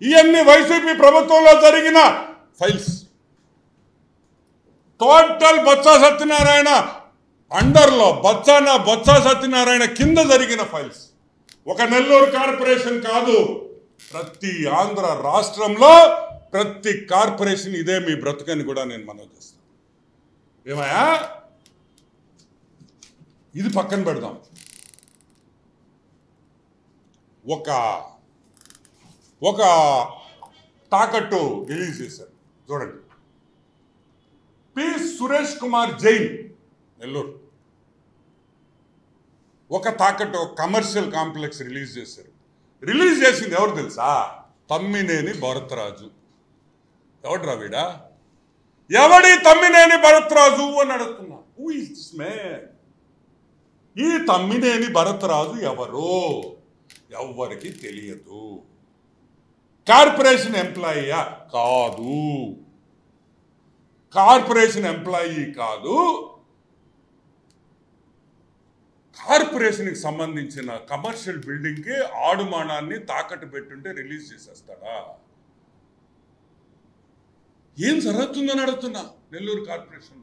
ఇవన్నీ వైసీపీ ప్రభుత్వంలో జరిగిన ఫైల్స్. టోటల్ బొత్స సత్యనారాయణ అండర్లో బొత్స సత్యనారాయణ కింద జరిగిన ఫైల్స్. ఒక నెల్లూరు కార్పొరేషన్ కాదు, ప్రతి ఆంధ్ర రాష్ట్రంలో ప్రతి కార్పొరేషన్ ఇదే మీ బ్రతుకని కూడా నేను మనవి చేస్తాను. ఏమయ్యా, ఇది పక్కన పెడదాం. ఒక తాకట్టు రిలీజ్ చేశారు చూడండి. పి సురేష్ కుమార్ జైన్, నెల్లూరు. ఒక తాకట్టు కమర్షియల్ కాంప్లెక్స్ రిలీజ్ చేశారు. రిలీజ్ చేసింది ఎవరు తెలుసా? తమ్మినేని భరతరాజు. ఎవడ్రా వీడా? ఎవడి తమ్మినేని భరతరాజు అని అడుగుతున్నా. Who is this man? ఈ తమ్మినేని భరతరాజు ఎవరు? ఎవరికి తెలియదు. కార్పొరేషన్ ఎంప్లాయీయా? కాదు. కార్పొరేషన్ ఎంప్లాయీ కాదు. కార్పొరేషన్కి సంబంధించిన కమర్షియల్ బిల్డింగ్కి ఆడుమానాన్ని తాకట్టు పెట్టుంటే రిలీజ్ చేసేస్తాడా? ఏం జరుగుతుందని అడుగుతున్నా. నెల్లూరు కార్పొరేషన్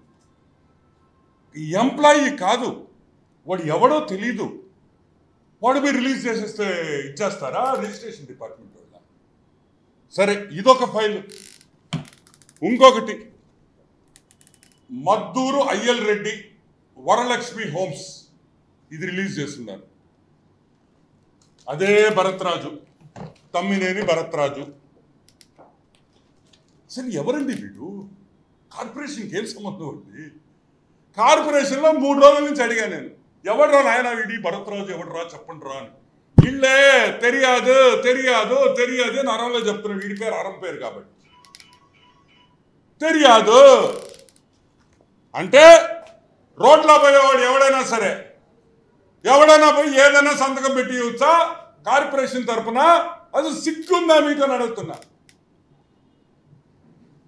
ఎంప్లాయీ కాదు, వాడు ఎవడో తెలీదు, వాడు మీరు రిలీజ్ చేసేస్తే ఇచ్చేస్తారా రిజిస్ట్రేషన్ డిపార్ట్మెంట్ వాళ్ళ? సరే, ఇదొక ఫైల్. ఇంకొకటి, మద్దూరు అయ్యల్ రెడ్డి వరలక్ష్మి హోమ్స్, ఇది రిలీజ్ చేస్తున్నారు. అదే భరతరాజు, తమ్మినేని భరతరాజు. అసలు ఎవరండి వీడు? కార్పొరేషన్కి ఏం సంబంధం ఉంది? కార్పొరేషన్లో 3 రోజుల నుంచి అడిగా నేను, ఎవడ్రా నాయన వీడి భరతరాజు, ఎవడ్రా చెప్పండి రా అని. వీళ్ళే తెలియదు తెలియదు తెలియదు అని అరంలో చెప్తున్నాడు. వీడి పేరు అరం పేరు కాబట్టి తెలియదు అంటే, రోడ్లో పోయేవాడు ఎవడైనా సరే, ఎవడైనా పోయి ఏదైనా సంతకం పెట్టి ఇవ్వచ్చా కార్పొరేషన్ తరఫున? అది సిగ్గుందా మీకు అని అడుగుతున్నా.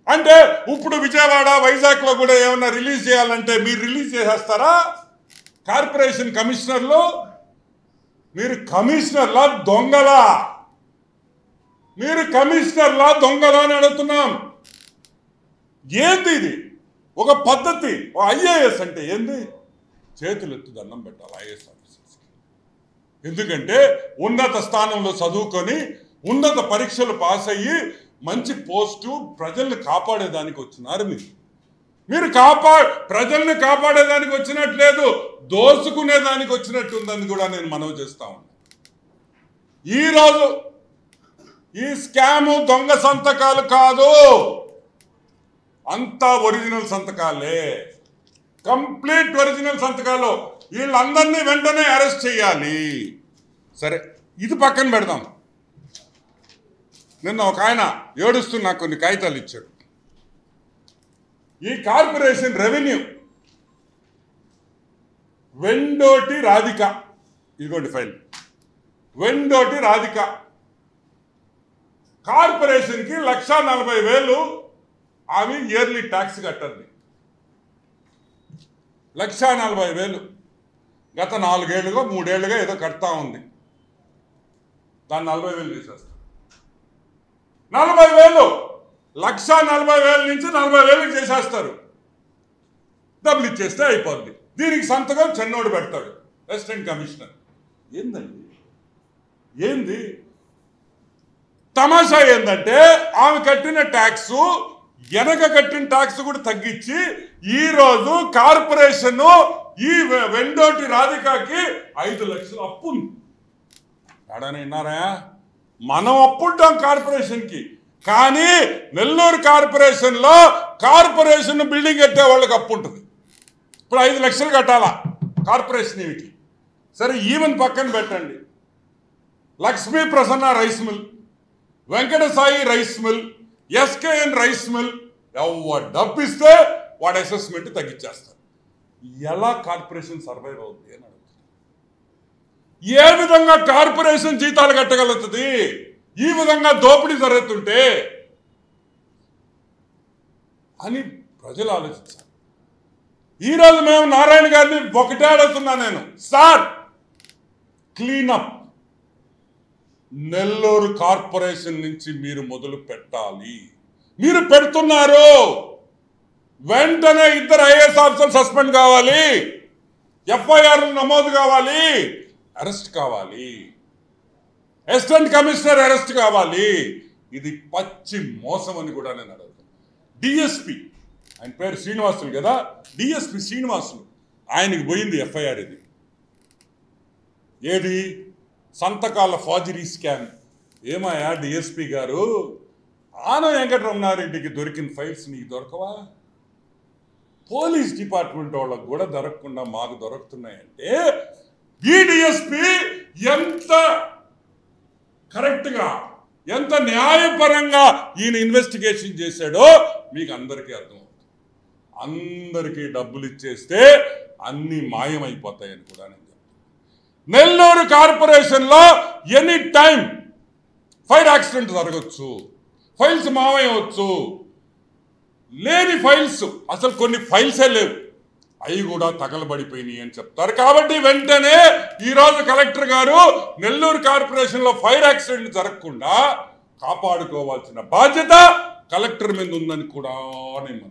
అంటే ఇప్పుడు విజయవాడ, వైజాగ్లో కూడా ఏమన్నా రిలీజ్ చేయాలంటే మీరు రిలీజ్ చేసేస్తారా? కార్పొరేషన్ కమిషనర్లు, మీరు కమిషనర్లా దొంగలా? మీరు కమిషనర్లా దొంగలా అని అడుగుతున్నాం. ఏంది ఇది? ఒక పద్ధతి. ఐఏఎస్ అంటే ఏంది? చేతులు ఎత్తు దండం పెట్టాలి ఐఏఎస్ ఆఫీసర్స్కి. ఎందుకంటే ఉన్నత స్థానంలో చదువుకొని ఉన్నత పరీక్షలు పాస్ అయ్యి మంచి పోస్టు, ప్రజల్ని కాపాడేదానికి వచ్చినారు మీరు. ప్రజల్ని కాపాడేదానికి వచ్చినట్లేదు, దోసుకునేదానికి వచ్చినట్టు ఉందని కూడా నేను మనవి చేస్తా ఉన్నా. ఈరోజు ఈ స్కాము దొంగ సంతకాలు కాదు, అంతా ఒరిజినల్ సంతకాలే, కంప్లీట్ ఒరిజినల్ సంతకాలు. వీళ్ళందరినీ వెంటనే అరెస్ట్ చేయాలి. సరే, ఇది పక్కన పెడదాం. నిన్న ఒక ఆయన ఏడుస్తూ నాకు కొన్ని కాగితాలు ఇచ్చాడు. ఈ కార్పొరేషన్ రెవెన్యూ వెండోటి రాధిక, ఇదిగోండి ఫైల్. వెండోటి రాధిక కార్పొరేషన్కి 1,40,000 ఆమె ఇయర్లీ ట్యాక్స్ కట్టండి. 1,40,000 గత 4 ఏళ్ళుగా 3 ఏళ్ళుగా ఏదో కడతా ఉంది. దాన్ని 40,000 చేసేస్తారు. 40,000, 1,40,000 నుంచి 40,000 చేసేస్తారు. డబ్బులు ఇచ్చేస్తే అయిపోద్ది. దీనికి సంతకం చెన్నోడు పెడతాడు, అసిస్టెంట్ కమిషనర్. ఏందండి? ఏంది తమాషా? ఏంటంటే ఆమె కట్టిన ట్యాక్స్, వెనక కట్టిన ట్యాక్స్ కూడా తగ్గించి ఈరోజు కార్పొరేషన్ ఈ వెండోటి రాధికకి 5 లక్షలు అప్పు ఉంది. ఎడని విన్నారా? మనం అప్పుంటాం కార్పొరేషన్కి, కానీ నెల్లూరు కార్పొరేషన్లో కార్పొరేషన్ బిల్డింగ్ కట్టే వాళ్ళకి అప్పు ఉంటుంది. ఇప్పుడు 5 లక్షలు కట్టాలా కార్పొరేషన్ ఇవికి. సరే, ఈవెన్ పక్కన పెట్టండి. Lakshmi Prasanna rice mill, Venkata Sai rice mill, SKN rice mill, ఎవరు డబ్బిస్తే వాడు అసెస్మెంట్ తగ్గించేస్తారు. ఎలా కార్పొరేషన్ సర్వైవ్ అవుతుంది అని అడుగుతుంది. ఏ విధంగా కార్పొరేషన్ జీతాలు కట్టగలుగుతుంది ఈ విధంగా దోపిడీ జరుగుతుంటే అని ప్రజలు ఆలోచించారు. ఈరోజు మేము నారాయణ గారిని ఒకటే అడుగుతున్నా నేను, సార్ క్లీనప్ నెల్లూరు కార్పొరేషన్ నుంచి మీరు మొదలు పెట్టాలి. మీరు పెడుతున్నారు. వెంటనే 2 ఐఏఎస్ ఆఫీసర్లు సస్పెండ్ కావాలి, ఎఫ్ఐఆర్లు నమోదు కావాలి, అరెస్ట్ కావాలి, అసిస్టెంట్ కమిషనర్ అరెస్ట్ కావాలి. ఇది పచ్చి మోసం అని కూడా నేను అడుగుతాను. డిఎస్పి, ఆయన పేరు శ్రీనివాసులు కదా, డిఎస్పి శ్రీనివాసులు, ఆయనకి పోయింది ఎఫ్ఐఆర్. ఇది ఏది? సంతకాల ఫార్జరీ స్కామ్. ఏమాయా డిఎస్పి గారు, ఆనం వెంకటరమణారెడ్డికి దొరికిన ఫైల్స్ నీకు దొరకవా? పోలీస్ డిపార్ట్మెంట్ వాళ్ళకు కూడా దొరకకుండా మాకు దొరుకుతున్నాయంటే ఈ డిఎస్పి ఎంత కరెక్ట్గా, ఎంత న్యాయపరంగా ఈయన ఇన్వెస్టిగేషన్ చేశాడో మీకు అందరికీ అర్థమవుతుంది. అందరికీ డబ్బులు ఇచ్చేస్తే అన్నీ మాయమైపోతాయని కూడా నేను చెప్తాను. నెల్లూరు కార్పొరేషన్లో ఎనీ టైం ఫైర్ యాక్సిడెంట్ జరగచ్చు, ఫైల్స్ మాయమవచ్చు. లేని ఫైల్స్, అసలు కొన్ని ఫైల్సే లేవు, అవి కూడా తగలబడిపోయినాయి అని చెప్తారు. కాబట్టి వెంటనే ఈరోజు కలెక్టర్ గారు నెల్లూరు కార్పొరేషన్లో ఫైర్ యాక్సిడెంట్ జరగకుండా కాపాడుకోవాల్సిన బాధ్యత కలెక్టర్ మీద ఉందని కూడా నేను